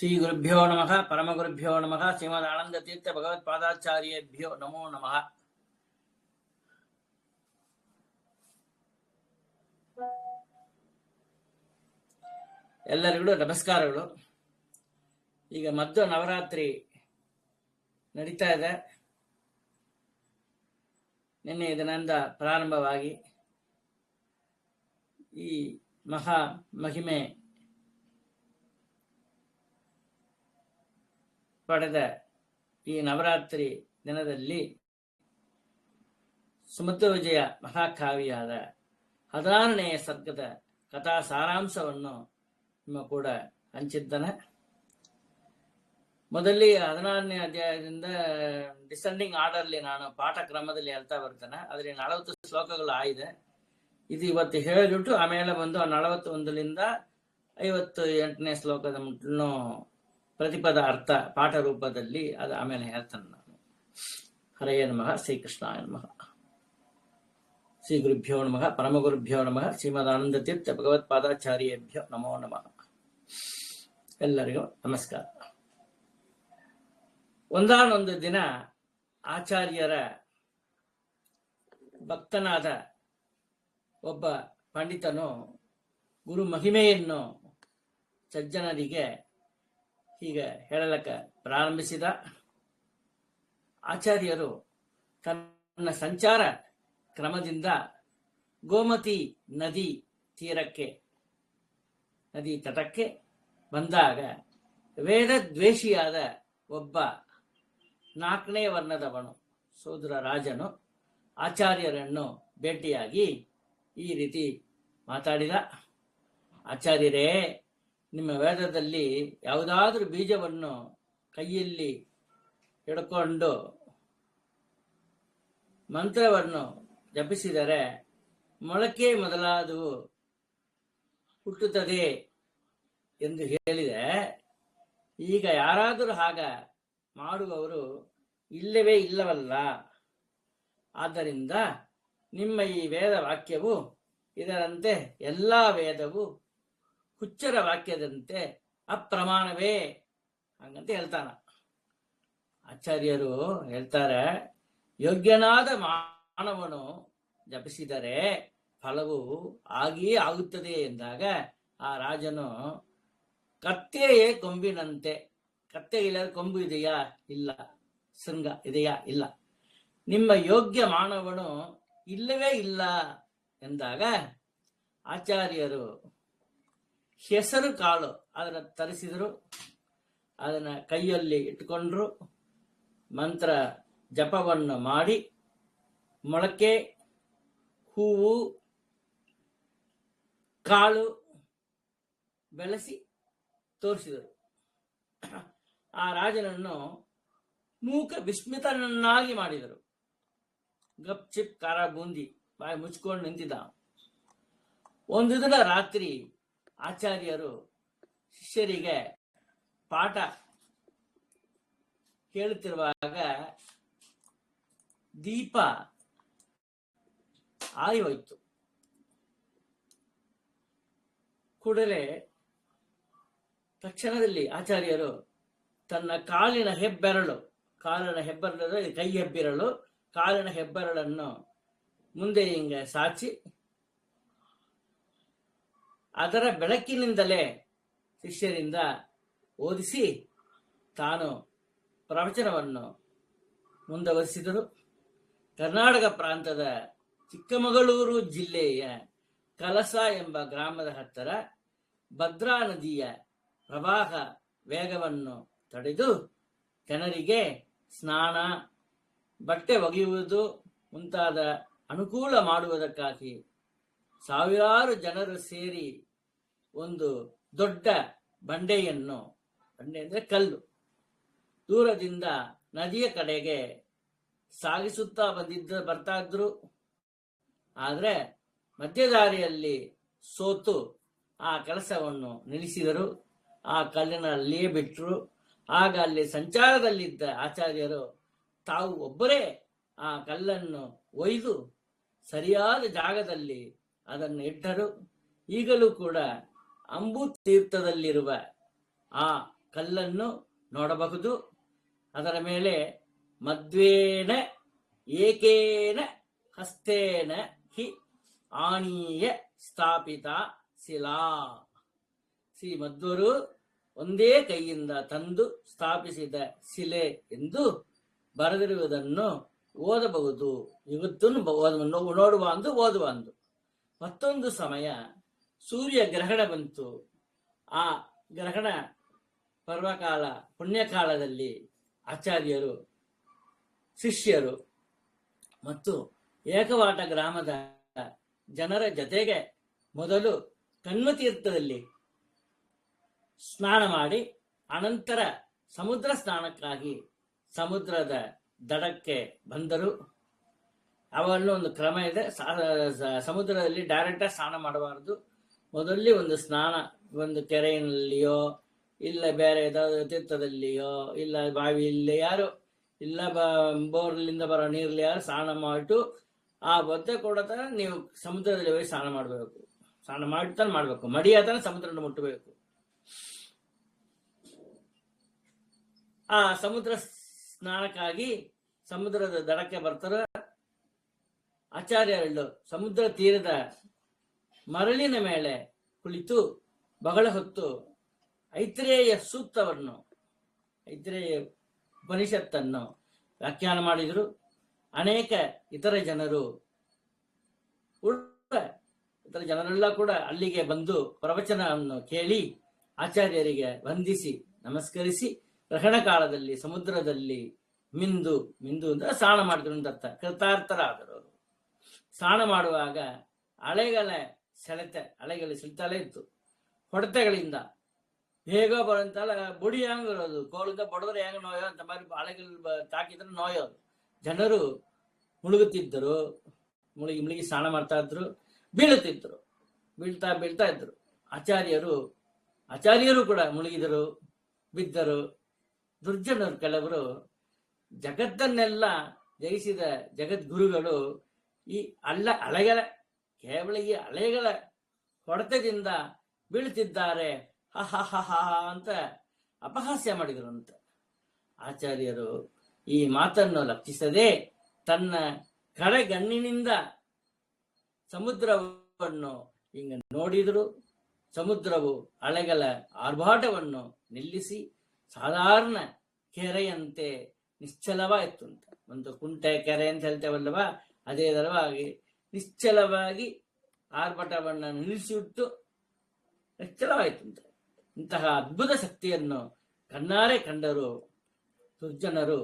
ಶ್ರೀ ಗುರುಭ್ಯೋ ನಮಃ ಪರಮಗುರುಭ್ಯೋ ನಮಃ ಶ್ರೀಮದ್ ಆನಂದ ತೀರ್ಥ ಭಗವತ್ಪಾದಾಚಾರ್ಯೇಭ್ಯೋ ನಮೋ ನಮಃ. ಎಲ್ಲರಿಗೂ ನಮಸ್ಕಾರಗಳು. ಈಗ ಮಧ್ಯ ನವರಾತ್ರಿ ನಡೀತಾ ಇದೆ. ನಿನ್ನೆ ದಿನದಿಂದ ಪ್ರಾರಂಭವಾಗಿ ಈ ಮಹಾ ಮಹಿಮೆ ಪಡೆದ ಈ ನವರಾತ್ರಿ ದಿನದಲ್ಲಿ ಸುಮಧ್ವ ವಿಜಯ ಮಹಾಕಾವ್ಯದ 16ನೆಯ ಸರ್ಗದ ಕಥಾ ಸಾರಾಂಶವನ್ನು ನಿಮ್ಮ ಕೂಡ ಹಂಚಿದ್ದಾನೆ. ಮೊದಲೇ 16ನೇ ಅಧ್ಯಾಯದಿಂದ ಡಿಸೆಂಡಿಂಗ್ ಆರ್ಡರ್ಲಿ ನಾನು ಪಾಠ ಕ್ರಮದಲ್ಲಿ ಹೇಳ್ತಾ ಬರ್ತೇನೆ. ಅದರಲ್ಲಿ 40 ಶ್ಲೋಕಗಳು ಆಗಿದೆ. ಇದು ಇವತ್ತು ಹೇಳಿಬಿಟ್ಟು ಆಮೇಲೆ ಬಂದು 41ರಿಂದ 58ನೇ ಶ್ಲೋಕದ ಮುಟ್ಟನ್ನು ಪ್ರತಿಪದ ಅರ್ಥ ಪಾಠ ರೂಪದಲ್ಲಿ ಅದು ಆಮೇಲೆ ಹೇಳ್ತಾನೆ ನಾನು. ಹರೆಯ ನಮಃ, ಶ್ರೀಕೃಷ್ಣಾಯ ನಮಃ, ಶ್ರೀ ಗುರುಭ್ಯೋ ನಮಃ, ಪರಮಗುರುಭ್ಯೋ ನಮಃ, ಶ್ರೀಮದ್ ಆನಂದ ತೀರ್ಥ ಭಗವತ್ಪಾದಾಚಾರ್ಯೇಭ್ಯೋ ನಮೋ ನಮಃ. ಎಲ್ಲರಿಗೂ ನಮಸ್ಕಾರ. ಒಂದಾನೊಂದು ದಿನ ಆಚಾರ್ಯರ ಭಕ್ತನಾದ ಒಬ್ಬ ಪಂಡಿತನು ಗುರು ಮಹಿಮೆಯನ್ನು ಸಜ್ಜನರಿಗೆ ಹೀಗೆ ಹೇಳಲಕ್ಕೆ ಪ್ರಾರಂಭಿಸಿದ. ಆಚಾರ್ಯರು ತನ್ನ ಸಂಚಾರ ಕ್ರಮದಿಂದ ಗೋಮತಿ ನದಿ ತೀರಕ್ಕೆ, ನದಿ ತಟಕ್ಕೆ ಬಂದಾಗ ವೇದ ದ್ವೇಷಿಯಾದ ಒಬ್ಬ 4ನೇ ವರ್ಣದವನು ಶೂದ್ರ ರಾಜನು ಆಚಾರ್ಯರನ್ನು ಭೇಟಿಯಾಗಿ ಈ ರೀತಿ ಮಾತಾಡಿದ. ಆಚಾರ್ಯರೇ, ನಿಮ್ಮ ವೇದದಲ್ಲಿ ಯಾವುದಾದ್ರೂ ಬೀಜವನ್ನು ಕೈಯಲ್ಲಿ ಹಿಡ್ಕೊಂಡು ಮಂತ್ರವನ್ನು ಜಪಿಸಿದರೆ ಮೊಳಕೆ ಮೊದಲಾದವು ಹುಟ್ಟುತ್ತದೆ ಎಂದು ಹೇಳಿದೆ. ಈಗ ಯಾರಾದರೂ ಹಾಗ ಮಾಡುವವರು ಇಲ್ಲವೇ ಇಲ್ಲವಲ್ಲ. ಆದ್ದರಿಂದ ನಿಮ್ಮ ಈ ವೇದ ವಾಕ್ಯವು ಇದರಂತೆ ಎಲ್ಲ ವೇದವು ಹುಚ್ಚರ ವಾಕ್ಯದಂತೆ ಅಪ್ರಮಾಣವೇ ಹಂಗಂತ ಹೇಳ್ತಾನ. ಆಚಾರ್ಯರು ಹೇಳ್ತಾರೆ, ಯೋಗ್ಯನಾದ ಮಾನವನು ಜಪಿಸಿದರೆ ಫಲವು ಆಗಿಯೇ ಆಗುತ್ತದೆ ಎಂದಾಗ ಆ ರಾಜನು ಕತ್ತೆಯೇ ಕೊಂಬಿನಂತೆ, ಕತ್ತೆ ಇಲ್ಲದ ಕೊಂಬು ಇದೆಯಾ? ಇಲ್ಲ. ಶೃಂಗ ಇದೆಯಾ? ಇಲ್ಲ. ನಿಮ್ಮ ಯೋಗ್ಯ ಮಾನವನು ಇಲ್ಲವೇ ಇಲ್ಲ ಎಂದಾಗ ಆಚಾರ್ಯರು ಹೆಸರು ಕಾಳು ಅದನ್ನು ತರಿಸಿದರು. ಅದನ್ನ ಕೈಯಲ್ಲಿ ಇಟ್ಟುಕೊಂಡ್ರು. ಮಂತ್ರ ಜಪವನ್ನು ಮಾಡಿ ಮೊಳಕೆ, ಹೂವು, ಕಾಳು ಬೆಳೆಸಿ ತೋರಿಸಿದರು. ಆ ರಾಜನನ್ನು ಮೂಕ ವಿಸ್ಮಿತನನ್ನಾಗಿ ಮಾಡಿದರು. ಗಪ್ ಚಿಪ್ ಖಾರ ಬೂಂದಿ ಬಾಯಿ ಮುಚ್ಕೊಂಡು ನಿಂತಿದ್ದ. ಒಂದು ದಿನ ರಾತ್ರಿ ಆಚಾರ್ಯರು ಶಿಷ್ಯರಿಗೆ ಪಾಠ ಕೇಳುತ್ತಿರುವಾಗ ದೀಪ ಆರಿ ಹೋಯಿತು. ಕೂಡಲೇ ತಕ್ಷಣದಲ್ಲಿ ಆಚಾರ್ಯರು ತನ್ನ ಕಾಲಿನ ಹೆಬ್ಬೆರಳು ಕೈ ಹೆಬ್ಬೆರಳು, ಕಾಲಿನ ಹೆಬ್ಬೆರಳನ್ನು ಮುಂದೆ ಹಿಂಗೆ ಸಾಚಿ ಅದರ ಬೆಳಕಿನಿಂದಲೇ ಶಿಷ್ಯರಿಂದ ಓದಿಸಿ ತಾನು ಪ್ರವಚನವನ್ನು ಮುಂದುವರಿಸಿದರು. ಕರ್ನಾಟಕ ಪ್ರಾಂತದ ಚಿಕ್ಕಮಗಳೂರು ಜಿಲ್ಲೆಯ ಕಲಸ ಎಂಬ ಗ್ರಾಮದ ಹತ್ತಿರ ಭದ್ರಾ ನದಿಯ ಪ್ರವಾಹ ವೇಗವನ್ನು ತಡೆದು ಜನರಿಗೆ ಸ್ನಾನ, ಬಟ್ಟೆ ಒಗೆಯುವುದು ಮುಂತಾದ ಅನುಕೂಲ ಮಾಡುವುದಕ್ಕಾಗಿ ಸಾವಿರಾರು ಜನರು ಸೇರಿ ಒಂದು ದೊಡ್ಡ ಬಂಡೆಯನ್ನು, ಬಂಡೆ ಅಂದರೆ ಕಲ್ಲು, ದೂರದಿಂದ ನದಿಯ ಕಡೆಗೆ ಸಾಗಿಸುತ್ತಾ ಬರ್ತಾ ಇದ್ರು. ಆದರೆ ಮಧ್ಯದಾರಿಯಲ್ಲಿ ಸೋತು ಆ ಕೆಲಸವನ್ನು ನಿಲ್ಲಿಸಿದರು. ಆ ಕಲ್ಲಿನಲ್ಲಿಯೇ ಬಿಟ್ಟರು. ಆಗ ಅಲ್ಲಿ ಸಂಚಾರದಲ್ಲಿದ್ದ ಆಚಾರ್ಯರು ತಾವು ಒಬ್ಬರೇ ಆ ಕಲ್ಲನ್ನು ಒಯ್ದು ಸರಿಯಾದ ಜಾಗದಲ್ಲಿ ಅದನ್ನು ಇಟ್ಟರು. ಈಗಲೂ ಕೂಡ ಅಂಬು ತೀರ್ಥದಲ್ಲಿರುವ ಆ ಕಲ್ಲನ್ನು ನೋಡಬಹುದು. ಅದರ ಮೇಲೆ ಮಧ್ವೇನ ಏಕೇನ ಹಸ್ತೇನ ಹಿ ಆನೀಯ ಸ್ಥಾಪಿತ ಶಿಲಾ. ಶ್ರೀ ಮಧ್ವರು ಒಂದೇ ಕೈಯಿಂದ ತಂದು ಸ್ಥಾಪಿಸಿದ ಶಿಲೆ ಎಂದು ಬರೆದಿರುವುದನ್ನು ಓದಬಹುದು. ಇವತ್ತು ನೋಡುವ ಅಂದು ಓದುವ ಅಂದು. ಮತ್ತೊಂದು ಸಮಯ ಸೂರ್ಯ ಗ್ರಹಣ ಬಂತು. ಆ ಗ್ರಹಣ ಪರ್ವಕಾಲ ಪುಣ್ಯಕಾಲದಲ್ಲಿ ಆಚಾರ್ಯರು, ಶಿಷ್ಯರು ಮತ್ತು ಏಕವಾಟ ಗ್ರಾಮದ ಜನರ ಜೊತೆಗೆ ಮೊದಲು ಕಣ್ವತೀರ್ಥದಲ್ಲಿ ಸ್ನಾನ ಮಾಡಿ ಅನಂತರ ಸಮುದ್ರ ಸ್ನಾನಕ್ಕಾಗಿ ಸಮುದ್ರದ ದಡಕ್ಕೆ ಬಂದರು. ಅವನ್ನು ಒಂದು ಕ್ರಮ ಇದೆ. ಸಮುದ್ರದಲ್ಲಿ ಡೈರೆಕ್ಟ್ ಆಗಿ ಸ್ನಾನ ಮಾಡಬಾರದು. ಮೊದಲೇ ಒಂದು ಸ್ನಾನ, ಒಂದು ಕೆರೆಯಲ್ಲಿಯೋ ಇಲ್ಲ ಬೇರೆ ಯಾವ್ದಾದ್ರು ತೀರ್ಥದಲ್ಲಿಯೋ ಇಲ್ಲ ಬಾವಿಯಲ್ಲಿ ಯಾರು ಇಲ್ಲ ಬೋರ್ಲಿಂದ ಬರೋ ನೀರಲ್ಲಿ ಯಾರು ಸ್ನಾನ ಮಾಡಿಟ್ಟು ಆ ಬೊತ್ತೆ ಕೊಡತ ನೀವು ಸಮುದ್ರದಲ್ಲಿ ಹೋಗಿ ಸ್ನಾನ ಮಾಡಬೇಕು. ಸ್ನಾನ ಮಾಡ್ತಾನೆ ಮಾಡ್ಬೇಕು, ಮಡಿಯಾತಾನೆ ಸಮುದ್ರನ ಮುಟ್ಟಬೇಕು. ಆ ಸಮುದ್ರ ಸ್ನಾನಕ್ಕಾಗಿ ಸಮುದ್ರದ ದಡಕ್ಕೆ ಬರ್ತಾರ. ಆಚಾರ್ಯರು ಸಮುದ್ರ ತೀರದ ಮರಳಿನ ಮೇಲೆ ಕುಳಿತು ಬಹಳ ಹೊತ್ತು ಐತ್ರೇಯ ಸೂಕ್ತವನ್ನು, ಐತ್ರೇಯ ಉಪನಿಷತ್ತನ್ನು ವ್ಯಾಖ್ಯಾನ ಮಾಡಿದರು. ಅನೇಕ ಇತರ ಜನರೆಲ್ಲ ಕೂಡ ಅಲ್ಲಿಗೆ ಬಂದು ಪ್ರವಚನವನ್ನು ಕೇಳಿ ಆಚಾರ್ಯರಿಗೆ ವಂದಿಸಿ ನಮಸ್ಕರಿಸಿ ಗ್ರಹಣ ಕಾಲದಲ್ಲಿ ಸಮುದ್ರದಲ್ಲಿ ಮಿಂದು ಅಂದ್ರೆ ಸ್ನಾನ ಮಾಡಿದ್ರು ಅಂತ ಅರ್ಥ, ಕೃತಾರ್ಥರಾದರು. ಸ್ನಾನ ಮಾಡುವಾಗ ಅಲೆಗಳು ಸೆಳಿತಲೇ ಇತ್ತು. ಹೊಡೆತಗಳಿಂದ ಹೇಗೋ ಬರಂತಲ್ಲ, ಬುಡಿ ಹೆಂಗಿರೋದು, ಕೋಲಿಂದ ಬಡದ್ರೆ ಹೆಂಗ ನೋಯೋ ಅಂತ ಮಾರಿ ಅಲೆಗಳು ತಾಕಿದ್ರೆ ನೋಯೋದು. ಜನರು ಮುಳುಗುತ್ತಿದ್ದರು, ಮುಳುಗಿ ಸ್ನಾನ ಮಾಡ್ತಾ ಇದ್ರು, ಬೀಳುತ್ತಿದ್ರು, ಬೀಳ್ತಾ ಇದ್ರು. ಆಚಾರ್ಯರು ಕೂಡ ಮುಳುಗಿದರು, ಬಿದ್ದರು. ದುರ್ಜನರು ಕೆಲವರು ಜಗತ್ತನ್ನೆಲ್ಲ ಜಯಿಸಿದ ಜಗದ್ಗುರುಗಳು ಈ ಕೇವಲ ಈ ಅಲೆಗಳ ಹೊಡೆತದಿಂದ ಬೀಳುತ್ತಿದ್ದಾರೆ ಅಂತ ಅಪಹಾಸ್ಯ ಮಾಡಿದರು ಅಂತ. ಆಚಾರ್ಯರು ಈ ಮಾತನ್ನು ಲಕ್ಷಿಸದೆ ತನ್ನ ಕಡೆಗಣ್ಣಿನಿಂದ ಸಮುದ್ರವನ್ನು ಹಿಂಗ ನೋಡಿದರು. ಸಮುದ್ರವು ಅಲೆಗಳ ಆರ್ಭಾಟವನ್ನು ನಿಲ್ಲಿಸಿ ಸಾಧಾರಣ ಕೆರೆಯಂತೆ ನಿಶ್ಚಲವಾಯಿತು ಅಂತ. ಒಂದು ಕುಂಟೆ ಕೆರೆ ಅಂತ ಹೇಳ್ತೇವಲ್ಲವ, ಅದೇ ತರವಾಗಿ ನಿಶ್ಚಲವಾಗಿ ಆರ್ಭಟವನ್ನು ನಿಲ್ಲಿಸಿಬಿಟ್ಟು ನಿಶ್ಚಲವಾಯಿತು ಅಂತ. ಇಂತಹ ಅದ್ಭುತ ಶಕ್ತಿಯನ್ನು ಕಣ್ಣಾರೆ ಕಂಡರು ದುರ್ಜನರು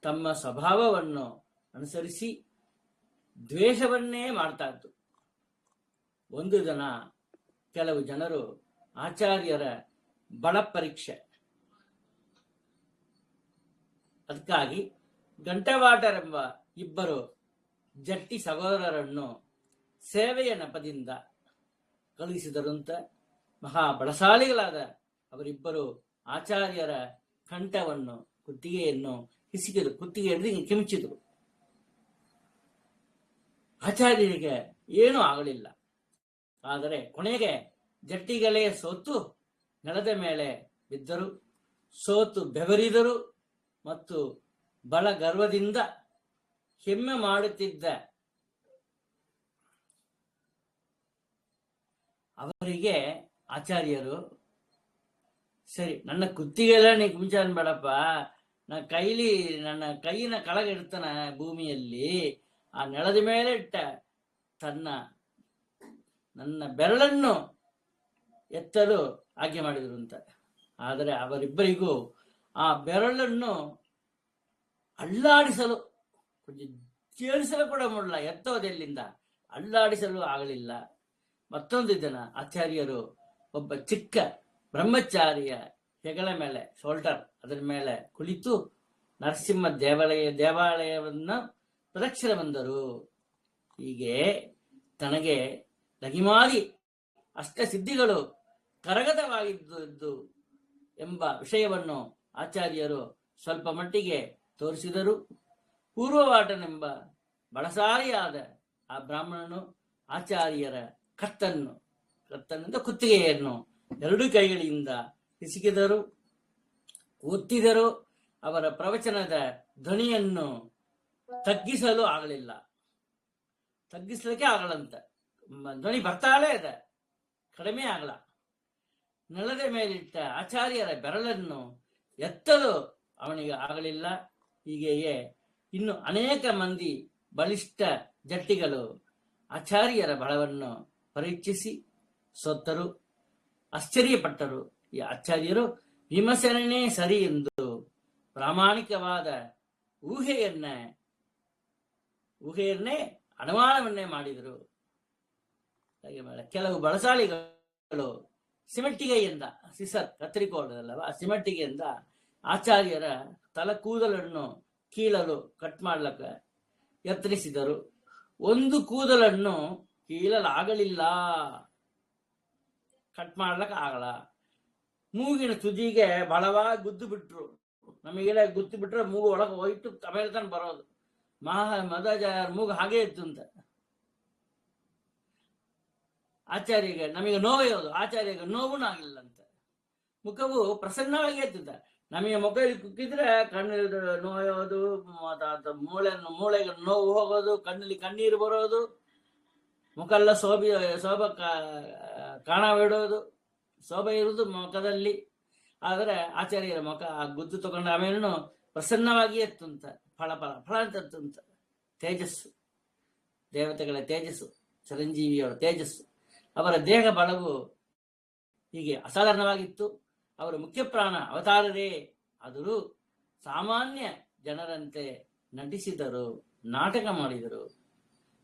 ತಮ್ಮ ಸ್ವಭಾವವನ್ನು ಅನುಸರಿಸಿ ದ್ವೇಷವನ್ನೇ ಮಾಡ್ತಾ ಇತ್ತು. ಒಂದು ದಿನ ಕೆಲವು ಜನರು ಆಚಾರ್ಯರ ಬಳ ಪರೀಕ್ಷೆ, ಅದಕ್ಕಾಗಿ ಗಂಟವಾಟರೆಂಬ ಇಬ್ಬರು ಜಟ್ಟಿ ಸಹೋದರರನ್ನು ಸೇವೆಯ ನೆಪದಿಂದ ಕಳುಹಿಸಿದರಂತ. ಮಹಾ ಬಡಸಾಲಿಗಳಾದ ಅವರಿಬ್ಬರು ಆಚಾರ್ಯರ ಕಂಠವನ್ನು, ಕುತ್ತಿಗೆಯನ್ನು ಹಿಸಿದರು, ಕುತ್ತಿಗೆ ಹಿಡಿದು ಕಿಮಿಚಿದರು. ಆಚಾರ್ಯರಿಗೆ ಏನೂ ಆಗಲಿಲ್ಲ. ಆದರೆ ಕೊನೆಗೆ ಜಟ್ಟಿಗಳೇ ಸೋತು ನೆಲದ ಮೇಲೆ ಬಿದ್ದರು. ಸೋತು ಬೆವರಿದರು ಮತ್ತು ಬಲ ಗರ್ವದಿಂದ ಹೆಮ್ಮೆ ಮಾಡುತ್ತಿದ್ದ ಅವರಿಗೆ ಆಚಾರ್ಯರು, ಸರಿ ನನ್ನ ಕುತ್ತಿಗೆಲ್ಲ ನೀ ಕುಂಚಾನ್ ಬೇಡಪ್ಪ, ನನ್ನ ಕೈಯಿನ ಕೆಳಗಿಡ್ತಾನ ಭೂಮಿಯಲ್ಲಿ, ಆ ನೆಲದ ಮೇಲೆ ಇಟ್ಟ ನನ್ನ ಬೆರಳನ್ನು ಎತ್ತಲು ಆಜ್ಞೆ ಮಾಡಿದರು ಅಂತ. ಆದರೆ ಅವರಿಬ್ಬರಿಗೂ ಆ ಬೆರಳನ್ನು ಅಲ್ಲಾಡಿಸಲು, ಚೇಳಿಸಲು ಕೂಡ ಮಾಡಲ್ಲ, ಎತ್ತೋದೆಲ್ಲಿಂದ ಅಲ್ಲಾಡಿಸಲು ಆಗಲಿಲ್ಲ. ಮತ್ತೊಂದು ದಿನ ಆಚಾರ್ಯರು ಒಬ್ಬ ಚಿಕ್ಕ ಬ್ರಹ್ಮಚಾರಿಯ ಹೆಗಲ ಮೇಲೆ, ಶೋಲ್ಡರ್ ಅದರ ಮೇಲೆ ಕುಳಿತು ನರಸಿಂಹ ದೇವಾಲಯವನ್ನು ಪ್ರದಕ್ಷಿಣೆ ಬಂದರು. ಹೀಗೆ ತನಗೆ ಲಗಿಮಾರಿ ಅಷ್ಟಸಿದ್ಧಿಗಳು ಕರಗತವಾಗಿದ್ದು ಎಂಬ ವಿಷಯವನ್ನು ಆಚಾರ್ಯರು ಸ್ವಲ್ಪ ಮಟ್ಟಿಗೆ ತೋರಿಸಿದರು. ಪೂರ್ವವಾಟನೆಂಬ ಬಡಸಾರಿಯಾದ ಆ ಬ್ರಾಹ್ಮಣನು ಆಚಾರ್ಯರ ಕತ್ತನ್ನು ಕುತ್ತಿಗೆಯನ್ನು ಎರಡು ಕೈಗಳಿಂದ ಹಿಸುಕಿದರು. ಒತ್ತಿದರೂ ಅವರ ಪ್ರವಚನದ ಧ್ವನಿಯನ್ನು ತಗ್ಗಿಸಲು ಆಗಲಿಲ್ಲ. ತಗ್ಗಿಸ್ಲಿಕ್ಕೆ ಆಗಲ್ಲಂತ. ಧ್ವನಿ ಬರ್ತಾಳೆ ಇದೆ, ಕಡಿಮೆ ಆಗಲ್ಲ. ನೆಲದ ಮೇಲಿಟ್ಟ ಆಚಾರ್ಯರ ಬೆರಳನ್ನು ಎತ್ತಲು ಅವನಿಗೆ ಆಗಲಿಲ್ಲ. ಹೀಗೆಯೇ ಇನ್ನು ಅನೇಕ ಮಂದಿ ಬಲಿಷ್ಠ ಜಟ್ಟಿಗಳು ಆಚಾರ್ಯರ ಬಲವನ್ನು ಪರೀಕ್ಷಿಸಿ ಸೋತರು, ಆಶ್ಚರ್ಯಪಟ್ಟರು. ಈ ಆಚಾರ್ಯರು ವಿಮರ್ಶನೇ ಸರಿ ಎಂದು ಪ್ರಾಮಾಣಿಕವಾದ ಊಹೆಯನ್ನೇ ಅನುಮಾನವನ್ನೇ ಮಾಡಿದರು. ಕೆಲವು ಬಳಸಾಳಿಗಳು ಸಿಮೆಟ್ಟಿಗೆಯಿಂದ, ಸಿಸರ್ ಕತ್ತರಿಕೋಳದಲ್ಲವ, ಸಿಮೆಟ್ಟಿಗೆಯಿಂದ ಆಚಾರ್ಯರ ತಲೆ ಕೂದಲನ್ನು ಕೀಳಲು ಕಟ್ ಮಾಡ್ಲಕ್ಕ ಯತ್ನಿಸಿದರು. ಒಂದು ಕೂದಲನ್ನು ಕೀಳಲಾಗಲಿಲ್ಲ, ಕಟ್ ಮಾಡ್ಲಕ್ಕ ಆಗಲ್ಲ. ಮೂಗಿನ ತುದಿಗೆ ಬಲವಾಗಿ ಗುದ್ದು ಬಿಟ್ರು. ನಮಗೆಲ್ಲ ಗುದ್ದು ಬಿಟ್ರೆ ಮೂಗು ಒಳಗೆ ಹೋಯ್ತು ಆಮೇಲೆ ತಾನು ಬರೋದು. ಮಧ್ವಾಚಾರ್ಯರ ಮೂಗು ಹಾಗೆ ಇತ್ತು ಅಂತ. ಆಚಾರ್ಯಗೆ ನಮಗೆ ನೋವು, ಆಚಾರ್ಯಗೆ ನೋವು ಆಗಲಿಲ್ಲ ಅಂತ. ಮುಖವು ಪ್ರಸನ್ನವಾಗಿ ಇರ್ತದೆ. ನಮಗೆ ಮುಖ ಕುಕ್ಕಿದ್ರೆ ಕಣ್ಣು ನೋಯೋದು, ಮೂಳೆಗೆ ನೋವು ಹೋಗೋದು, ಕಣ್ಣಲ್ಲಿ ಕಣ್ಣೀರು ಬರೋದು, ಮುಖ ಎಲ್ಲ ಶೋಭ ಕಾಣಬಿಡೋದು, ಶೋಭೆ ಇರುವುದು ಮುಖದಲ್ಲಿ. ಆದರೆ ಆಚಾರ್ಯರ ಮುಖ ಗುದ್ದು ತಗೊಂಡ ಆಮೇಲೆ ಪ್ರಸನ್ನವಾಗಿ ಎತ್ತುಂತ, ಫಳ ಅಂತ ತೇಜಸ್ಸು, ದೇವತೆಗಳ ತೇಜಸ್ಸು, ಚಿರಂಜೀವಿಯವರ ತೇಜಸ್ಸು. ಅವರ ದೇಹ ಬಲವು ಹೀಗೆ ಅಸಾಧಾರಣವಾಗಿತ್ತು. ಅವರು ಮುಖ್ಯ ಪ್ರಾಣ ಅವತಾರರೇ ಆದರೂ ಸಾಮಾನ್ಯ ಜನರಂತೆ ನಟಿಸಿದರು, ನಾಟಕ ಮಾಡಿದರು,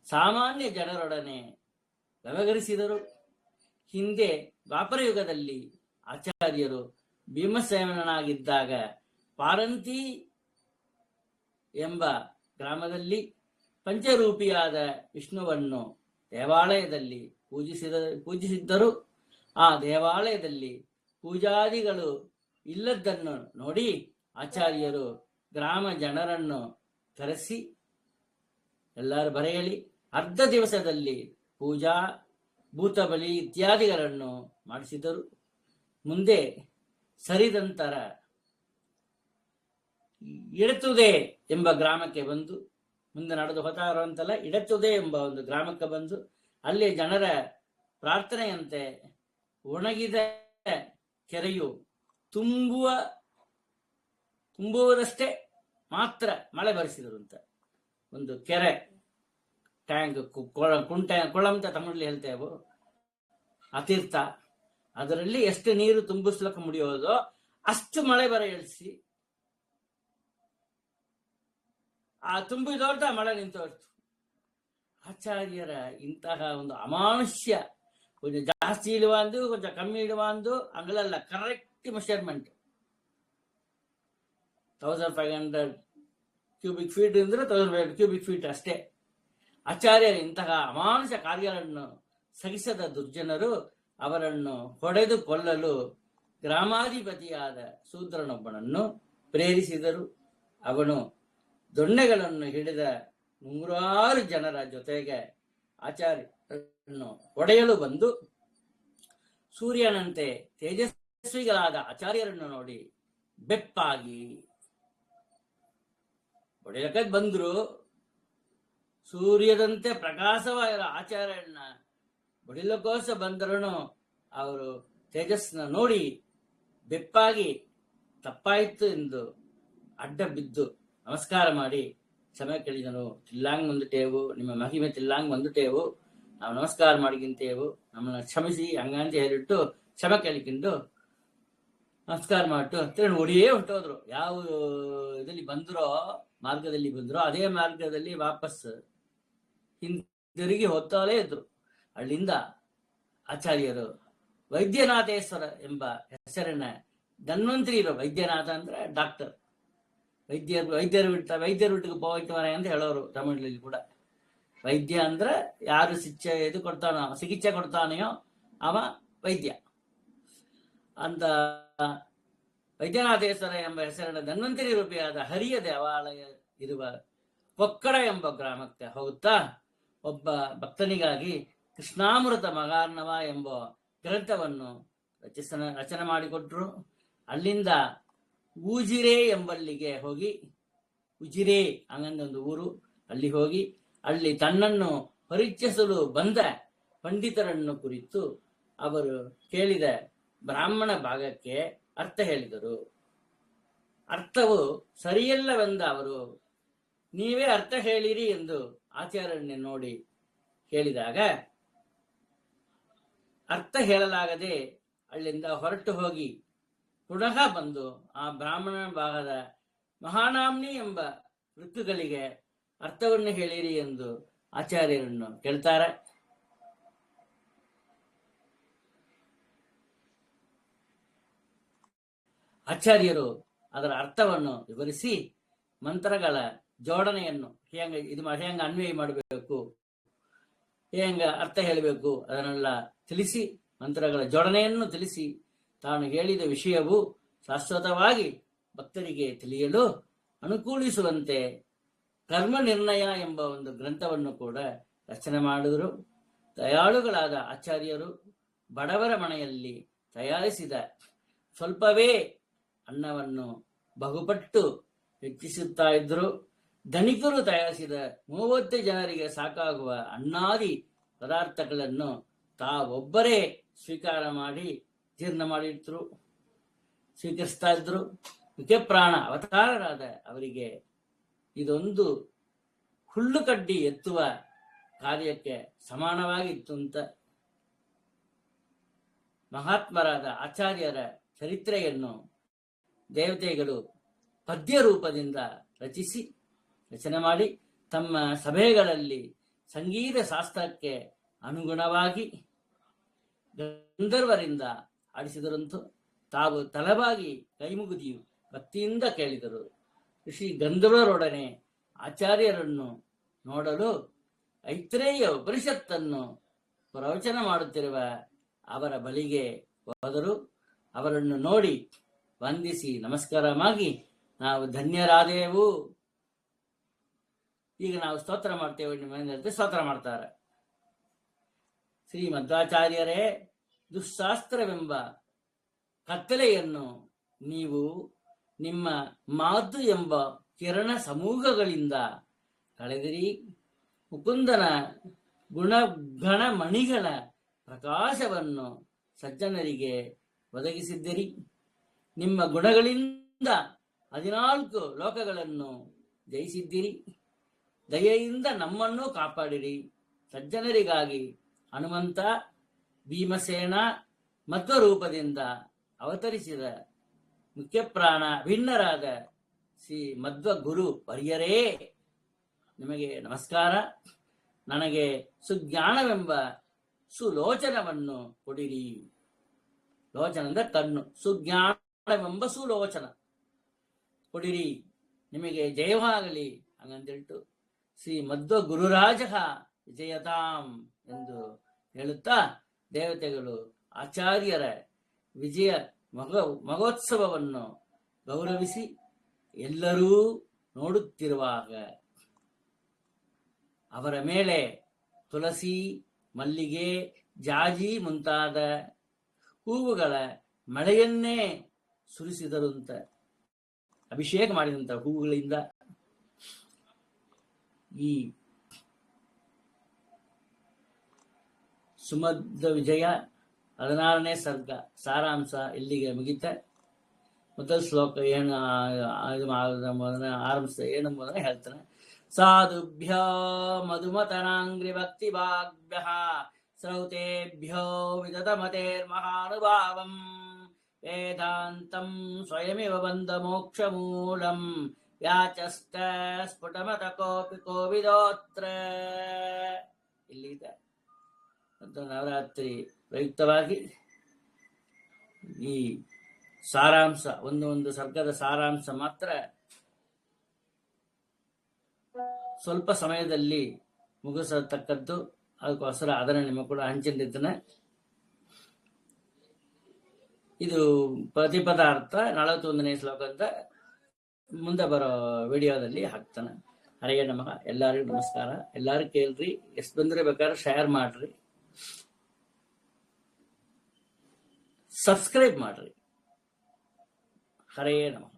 ಸಾಮಾನ್ಯ ಜನರೊಡನೆ ವ್ಯವಹರಿಸಿದರು. ಹಿಂದೆ ದ್ವಾಪರ ಯುಗದಲ್ಲಿ ಆಚಾರ್ಯರು ಭೀಮಸೇನನಾಗಿದ್ದಾಗ ಪಾರಂತಿ ಎಂಬ ಗ್ರಾಮದಲ್ಲಿ ಪಂಚರೂಪಿಯಾದ ವಿಷ್ಣುವನ್ನು ದೇವಾಲಯದಲ್ಲಿ ಪೂಜಿಸಿದ್ದರು. ಆ ದೇವಾಲಯದಲ್ಲಿ ಪೂಜಾದಿಗಳು ಇಲ್ಲದನ್ನು ನೋಡಿ ಆಚಾರ್ಯರು ಗ್ರಾಮ ಜನರನ್ನು ಕರೆಸಿ, ಎಲ್ಲರೂ ಬರೆಯಲಿ, ಅರ್ಧ ದಿವಸದಲ್ಲಿ ಪೂಜಾ ಭೂತ ಬಲಿ ಇತ್ಯಾದಿಗಳನ್ನು ಮಾಡಿಸಿದರು. ಮುಂದೆ ಸರಿದಂತರ ಇಡತುದೆ ಎಂಬ ಗ್ರಾಮಕ್ಕೆ ಬಂದು, ಮುಂದೆ ನಡೆದು ಹೋತಾರೋ ಅಂತಲ್ಲ, ಇಡತುದೆ ಎಂಬ ಒಂದು ಗ್ರಾಮಕ್ಕೆ ಬಂದು ಅಲ್ಲಿ ಜನರ ಪ್ರಾರ್ಥನೆಯಂತೆ ಒಣಗಿದ ಕೆರೆಯು ತುಂಬುವುದಷ್ಟೇ ಮಾತ್ರ ಮಳೆ ಬರಿಸಿದರು ಅಂತ. ಒಂದು ಕೆರೆ, ಟ್ಯಾಂಕ್, ಕೊಳ ಅಂತ ತಮಿಳಲ್ಲಿ ಹೇಳ್ತೇವೆ, ಆ ತೀರ್ಥ, ಅದರಲ್ಲಿ ಎಷ್ಟು ನೀರು ತುಂಬಿಸ್ಲಕ್ಕೆ ಮುಡಿಯೋದೋ ಅಷ್ಟು ಮಳೆ ಬರ ಇಳಿಸಿ ಆ ತುಂಬಿದೋರ್ತ ಮಳೆ ನಿಂತೋರ್ತು. ಆಚಾರ್ಯರ ಇಂತಹ ಒಂದು ಅಮಾನುಷ್ಯ, ಕೊಂಚ ಜಾಸ್ತಿ ಇಡುವಂದು ಕೊಂಚ ಕಮ್ಮಿ ಇಡುವಂದು ಹಂಗಲ್ಲ, ಕರೆಕ್ಟ್ ಮೆಷರ್ಮೆಂಟ್. 1500 ಕ್ಯೂಬಿಕ್ ಫೀಟ್ ಅಂದ್ರೆ 1500 ಕ್ಯೂಬಿಕ್ ಫೀಟ್ ಅಷ್ಟೇ. ಆಚಾರ್ಯರ ಇಂತಹ ಅಮಾನುಷ ಕಾರ್ಯಗಳನ್ನು ಸಹಿಸದ ದುರ್ಜನರು ಅವರನ್ನು ಹೊಡೆದು ಕೊಲ್ಲಲು ಗ್ರಾಮಾಧಿಪತಿಯಾದ ಶೂದ್ರನೊಬ್ಬನನ್ನು ಪ್ರೇರಿಸಿದರು. ಅವನು ದೊಣ್ಣೆಗಳನ್ನು ಹಿಡಿದ 100 ಜನರ ಜೊತೆಗೆ ಆಚಾರ್ಯರನ್ನು ಹೊಡೆಯಲು ಬಂದು, ಸೂರ್ಯನಂತೆ ತೇಜಸ್ವಿಗಳಾದ ಆಚಾರ್ಯರನ್ನು ನೋಡಿ ಬೆಪ್ಪಾಗಿ ಹೊಡೆಯಕ್ಕೆ ಬಂದ್ರು. ಸೂರ್ಯದಂತೆ ಪ್ರಕಾಶವಾದ ಆಚಾರ್ಯರನ್ನ ಹೊಡಿಲಕ್ಕೋಸ್ಕರ ಬಂದರೂ ಅವರು ತೇಜಸ್ನ ನೋಡಿ ಬೆಪ್ಪಾಗಿ ತಪ್ಪಾಯಿತು ಎಂದು ಅಡ್ಡ ಬಿದ್ದು ನಮಸ್ಕಾರ ಮಾಡಿ ಕ್ಷಮೆ ಕೇಳಿದನು. ತಿಲ್ಲಾಂಗ್ ಬಂದುಟೇವು, ನಿಮ್ಮ ಮಹಿಮೆ ತಿಲ್ಲಾಂಗ್ ಬಂದುಟೇವು, ನಾವು ನಮಸ್ಕಾರ ಮಾಡಿಗಿಂತೇವು, ನಮ್ಮನ್ನ ಕ್ಷಮಿಸಿ ಹಂಗಂತ ಹೇಳಿಟ್ಟು ಕ್ಷಮೆ ಕೇಳಿಕೊಂಡು ನಮಸ್ಕಾರ ಮಾಡಿಟ್ಟು ತಿರುಗಿ ಹೊಡಿಯೇ ಹೊಟ್ಟೋದ್ರು. ಯಾವ ಇದರಲ್ಲಿ ಬಂದ್ರೋ, ಮಾರ್ಗದಲ್ಲಿ ಬಂದ್ರೋ ಅದೇ ಮಾರ್ಗದಲ್ಲಿ ವಾಪಸ್ ಹಿಂದಿರುಗಿ ಹೋಗ್ತಾಲೇ ಇದ್ರು. ಅಲ್ಲಿಂದ ಆಚಾರ್ಯರು ವೈದ್ಯನಾಥೇಶ್ವರ ಎಂಬ ಹೆಸರಿನ ಧನ್ವಂತರಿ ಇರೋ, ವೈದ್ಯನಾಥ ಅಂದ್ರೆ ಡಾಕ್ಟರ್, ವೈದ್ಯರು ಬಿಟ್ಟಿಗೆ ಹೋಗ್ತವರ ಅಂತ ಹೇಳೋರು ತಮಿಳಲ್ಲಿ ಕೂಡ. ವೈದ್ಯ ಅಂದ್ರೆ ಯಾರು ಚಿಕಿತ್ಸೆ ಕೊಡ್ತಾನೆಯೋ ಅವ ವೈದ್ಯ ಅಂತ. ವೈದ್ಯನಾಥೇಶ್ವರ ಎಂಬ ಹೆಸರಿನ ಧನ್ವಂತರಿ ರೂಪಿಯಾದ ಹರಿಯ ದೇವಾಲಯ ಇರುವ ಕೊಕ್ಕಡ ಎಂಬ ಗ್ರಾಮಕ್ಕೆ ಹೋಗುತ್ತಾ ಒಬ್ಬ ಭಕ್ತನಿಗಾಗಿ ಕೃಷ್ಣಾಮೃತ ಮಗಾರ್ಣವ ಎಂಬ ಗ್ರಂಥವನ್ನು ರಚನೆ ಮಾಡಿಕೊಟ್ರು. ಅಲ್ಲಿಂದ ಊಜಿರೆ ಎಂಬಲ್ಲಿಗೆ ಹೋಗಿ, ಉಜಿರೆ ಹಂಗಂದೊಂದು ಊರು, ಅಲ್ಲಿ ಹೋಗಿ ಅಲ್ಲಿ ತನ್ನನ್ನು ಪರೀಕ್ಷಿಸಲು ಬಂದ ಪಂಡಿತರನ್ನು ಕುರಿತು ಅವರು ಕೇಳಿದ ಬ್ರಾಹ್ಮಣ ಭಾಗಕ್ಕೆ ಅರ್ಥ ಹೇಳಿದರು. ಅರ್ಥವು ಸರಿಯಲ್ಲವೆಂದ ಅವರು, ನೀವೇ ಅರ್ಥ ಹೇಳಿರಿ ಎಂದು ಆಚಾರ್ಯರನ್ನೇ ನೋಡಿ ಕೇಳಿದಾಗ, ಅರ್ಥ ಹೇಳಲಾಗದೆ ಅಲ್ಲಿಂದ ಹೊರಟು ಹೋಗಿ ಪುನಃ ಬಂದು ಆ ಬ್ರಾಹ್ಮಣ ಭಾಗದ ಮಹಾನಾಮ್ನಿ ಎಂಬ ಋತುಗಳಿಗೆ ಅರ್ಥವನ್ನು ಹೇಳಿರಿ ಎಂದು ಆಚಾರ್ಯರನ್ನು ಕೇಳ್ತಾರೆ. ಆಚಾರ್ಯರು ಅದರ ಅರ್ಥವನ್ನು ವಿವರಿಸಿ ಮಂತ್ರಗಳ ಜೋಡಣೆಯನ್ನು ಹೆಂಗ ಅನ್ವಯ ಮಾಡಬೇಕು, ಹೆಂಗ ಅರ್ಥ ಹೇಳಬೇಕು ಅದನ್ನೆಲ್ಲ ತಿಳಿಸಿ, ಮಂತ್ರಗಳ ಜೋಡಣೆಯನ್ನು ತಿಳಿಸಿ, ತಾನು ಹೇಳಿದ ವಿಷಯವು ಶಾಶ್ವತವಾಗಿ ಭಕ್ತರಿಗೆ ತಿಳಿಯಲು ಅನುಕೂಲಿಸುವಂತೆ ಕರ್ಮ ನಿರ್ಣಯ ಎಂಬ ಒಂದು ಗ್ರಂಥವನ್ನು ಕೂಡ ರಚನೆ ಮಾಡಿದರು. ದಯಾಳುಗಳಾದ ಆಚಾರ್ಯರು ಬಡವರ ಮನೆಯಲ್ಲಿ ತಯಾರಿಸಿದ ಸ್ವಲ್ಪವೇ ಅನ್ನವನ್ನು ಬಹುಪಟ್ಟು ಹೆಚ್ಚಿಸುತ್ತಾ ಇದ್ದರು. ಧನಿಕರು ತಯಾರಿಸಿದ 30 ಜನರಿಗೆ ಸಾಕಾಗುವ ಅನ್ನಾದಿ ಪದಾರ್ಥಗಳನ್ನು ತಾವೊಬ್ಬರೇ ಸ್ವೀಕಾರ ಮಾಡಿ ಜೀರ್ಣ ಮಾಡಿದ್ರು, ಸ್ವೀಕರಿಸ್ತಾ ಇದ್ರು. ಮುಖ್ಯಪ್ರಾಣ ಅವತಾರರಾದ ಅವರಿಗೆ ಇದೊಂದು ಹುಲ್ಲು ಕಡ್ಡಿ ಎತ್ತುವ ಕಾರ್ಯಕ್ಕೆ ಸಮಾನವಾಗಿತ್ತು ಅಂತ ಮಹಾತ್ಮರಾದ ಆಚಾರ್ಯರ ಚರಿತ್ರೆಯನ್ನು ದೇವತೆಗಳು ಪದ್ಯ ರೂಪದಿಂದ ರಚನೆ ಮಾಡಿ ತಮ್ಮ ಸಭೆಗಳಲ್ಲಿ ಸಂಗೀತ ಶಾಸ್ತ್ರಕ್ಕೆ ಅನುಗುಣವಾಗಿ ಗಂಧರ್ವರಿಂದ ಆಡಿಸಿದರಂತೂ ತಾವು ತಲೆಬಾಗಿ ಕೈಮುಗಿದಿಯು ಭಕ್ತಿಯಿಂದ ಕೇಳಿದರು. ಋಷಿ ಗಂಧರ್ವರೊಡನೆ ಆಚಾರ್ಯರನ್ನು ನೋಡಲು ಐತ್ರೇಯ ಉಪನಿಷತ್ತನ್ನು ಪ್ರವಚನ ಮಾಡುತ್ತಿರುವ ಅವರ ಬಳಿಗೆ ಹೋದರು. ಅವರನ್ನು ನೋಡಿ ವಂದಿಸಿ ನಮಸ್ಕಾರ ಮಾಡಿ, ನಾವು ಧನ್ಯರಾದೆವು, ಈಗ ನಾವು ಸ್ತೋತ್ರ ಮಾಡ್ತೇವೆ ನಿಮ್ಮ ಸ್ತೋತ್ರ ಮಾಡ್ತಾರೆ. ಶ್ರೀ ಮಧ್ವಾಚಾರ್ಯರೇ, ದುಃಶಾಸ್ತ್ರವೆಂಬ ಕತ್ತಲೆಯನ್ನು ನೀವು ನಿಮ್ಮ ಮಾತು ಎಂಬ ಕಿರಣ ಸಮೂಹಗಳಿಂದ ಕಳೆದಿರಿ. ಮುಕುಂದನ ಗುಣಗಣ ಮಣಿಗಳ ಪ್ರಕಾಶವನ್ನು ಸಜ್ಜನರಿಗೆ ಒದಗಿಸಿದ್ದಿರಿ. ನಿಮ್ಮ ಗುಣಗಳಿಂದ 14 ಲೋಕಗಳನ್ನು ಜಯಿಸಿದ್ದಿರಿ. ದಯೆಯಿಂದ ನಮ್ಮನ್ನು ಕಾಪಾಡಿರಿ. ಸಜ್ಜನರಿಗಾಗಿ ಹನುಮಂತ, ಭೀಮಸೇನ ಮಧ್ವ ರೂಪದಿಂದ ಅವತರಿಸಿದ ಮುಖ್ಯಪ್ರಾಣ ಭಿನ್ನರಾದ ಶ್ರೀ ಮಧ್ವ ಗುರು ವರ್ಯರೇ, ನಿಮಗೆ ನಮಸ್ಕಾರ. ನನಗೆ ಸುಜ್ಞಾನವೆಂಬ ಸುಲೋಚನವನ್ನು ಕೊಡಿರಿ. ಲೋಚನ ಅಂದ್ರೆ ಕಣ್ಣು, ಸುಜ್ಞಾನವೆಂಬ ಸುಲೋಚನ ಕೊಡಿರಿ, ನಿಮಗೆ ಜಯವಾಗಲಿ ಹಂಗಂತೇಳ್ತು ಶ್ರೀ ಮಧ್ವ ಗುರುರಾಜ ವಿಜಯತಾಂ ಎಂದು ಹೇಳುತ್ತಾ ದೇವತೆಗಳು ಆಚಾರ್ಯರ ವಿಜಯ ಮಹೋತ್ಸವವನ್ನು ಗೌರವಿಸಿ ಎಲ್ಲರೂ ನೋಡುತ್ತಿರುವಾಗ ಅವರ ಮೇಲೆ ತುಳಸಿ, ಮಲ್ಲಿಗೆ, ಜಾಜಿ ಮುಂತಾದ ಹೂವುಗಳ ಮಳೆಯನ್ನೇ ಸುರಿಸಿದರಂತ. ಅಭಿಷೇಕ ಮಾಡಿದಂತ ಹೂವುಗಳಿಂದ ಈ ಸುಮಧ್ವ ವಿಜಯ 16ನೇ ಸರ್ಗ ಸಾರಾಂಶ ಇಲ್ಲಿಗೆ ಮುಗಿತ. ಮೊದಲ ಶ್ಲೋಕ ಏನು ಆರಂಭಿಸ ಏನೆಂಬುದನ್ನು ಹೇಳ್ತಾನೆ. ಸಾಧುಭ್ಯೋ ಮಧುಮತನಾಂಗ್ರಿ ಭಕ್ತಿ ಭಾಗ್ಭ್ಯ ಶ್ರೌತೇಭ್ಯೋ ವಿದತ ಮತೇರ್ಮಹಾನುಭಾವಂ ವೇದಾಂತಂ ಸ್ವಯಮಿವ ಬಂಧ ಮೋಕ್ಷ ಮೂಲಂ ವ್ಯಾಚಷ್ಟ ಸ್ಫುಟಮತ ಕೋಪಿ ಕೋವಿದೋತ್ರ. ಇಲ್ಲಿದೆ ಮತ್ತು ನವರಾತ್ರಿ ಪ್ರಯುಕ್ತವಾಗಿ ಈ ಸಾರಾಂಶ ಒಂದು ಸರ್ಗದ ಸಾರಾಂಶ ಮಾತ್ರ ಸ್ವಲ್ಪ ಸಮಯದಲ್ಲಿ ಮುಗಿಸತಕ್ಕದ್ದು. ಅದಕ್ಕೋಸ್ಕರ ಅದನ್ನು ನಿಮಗೆ ಕೂಡ ಹಂಚಿಕೊಂಡಿದ್ದೇನೆ. ಇದು ಪ್ರತಿಪದಾರ್ಥ 41ನೇ ಶ್ಲೋಕದ ಮುಂದೆ ಬರೋ ವಿಡಿಯೋದಲ್ಲಿ ಹಾಕ್ತಾನೆ. ಹರೇ ನಮಃ. ಎಲ್ಲರಿಗೂ ನಮಸ್ಕಾರ. ಎಲ್ಲಾರು ಕೇಳ್ರಿ, ಎಷ್ಟು ಬಂದ್ರೆ ಬೇಕಾದ್ರೆ ಶೇರ್ ಮಾಡ್ರಿ, ಸಬ್ಸ್ಕ್ರೈಬ್ ಮಾಡ್ರಿ. ಹರೇ ನಮಃ.